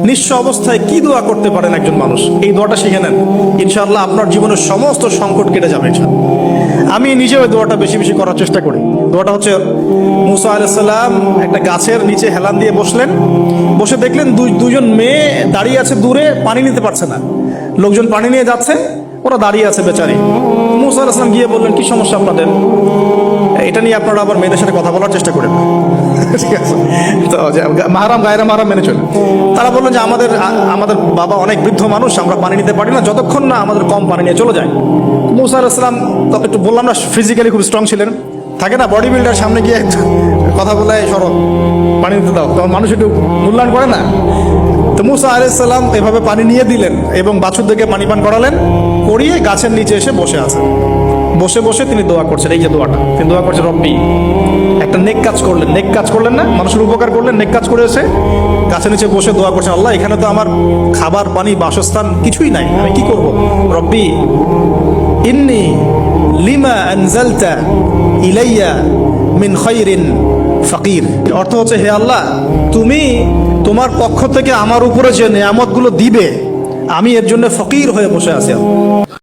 নিঃস্ব অবস্থায় কি দোয়া করতে পারেন একজন মানুষ, এই দোয়াটা শিখে নেন, ইনশাআল্লাহ আপনার জীবনের সমস্ত সংকট কেটে যাবে ইনশাআল্লাহ। আমি নিজেও এই দোয়াটা বেশি বেশি করার চেষ্টা করি। দোয়াটা হচ্ছে, মুসা আলাইহিস সালাম একটা গাছের নিচে হেলান দিয়ে বসলেন, বসে দেখলেন দুইজন মেয়ে দাঁড়িয়ে আছে দূরে, পানি নিতে পারছে না, লোকজন পানি নিয়ে যাচ্ছে, ওরা দাঁড়িয়ে আছে বেচারি। মুসা আলাইহিস সালাম গিয়ে বললেন, কি সমস্যা আপনাদের? এটা নিয়ে আপনারা আবার মেয়েদের সাথে কথা বলার চেষ্টা করেন, ঠিক আছে? তো মাহারাম গায়রা মাহারাম মেনে চলেন। তারা বললেন যে আমাদের বাবা অনেক বৃদ্ধ মানুষ, আমরা পানি নিতে পারি না যতক্ষণ না আমাদের কম পানি নিয়ে চলে যায়। মুসা আলাইহিস সালাম তখন একটু বললাম না, ফিজিক্যালি খুব স্ট্রং ছিলেন, থাকে না বডি বিল্ডার, সামনে গিয়ে কথা বলে সরব পানি নিতে দাও, তখন মানুষ একটু মূল্যায়ন করে না। তো মুসা আলাইহিস সালাম এভাবে পানি নিয়ে দিলেন এবং বাছুরদেরকে পানি পান করালেন, করিয়ে গাছের নিচে এসে বসে আছেন। বসে বসে তিনি দোয়া করছেন, এই যে দোয়াটা তিনি দোয়া করছেন, রব্বি, একটা নেক কাজ করলেন, নেক কাজ করলেন না, মানুষের উপকার করলেন, নেক কাজ করে এসে গাছের নিচে বসে দোয়া করছেন, আল্লাহ এখানে তো আমার খাবার পানি বাসস্থান কিছুই নাই, আমি কি করব? রব্বি ইন্নী লিমা আনজালতা ইলাইয়া মিন খায়রিন ফাকির। অর্থ হচ্ছে, হে আল্লাহ, তুমি তোমার পক্ষ থেকে আমার উপরে যে নেয়ামতগুলো দিবে, আমি এর জন্য ফকির হয়ে বসে আছি।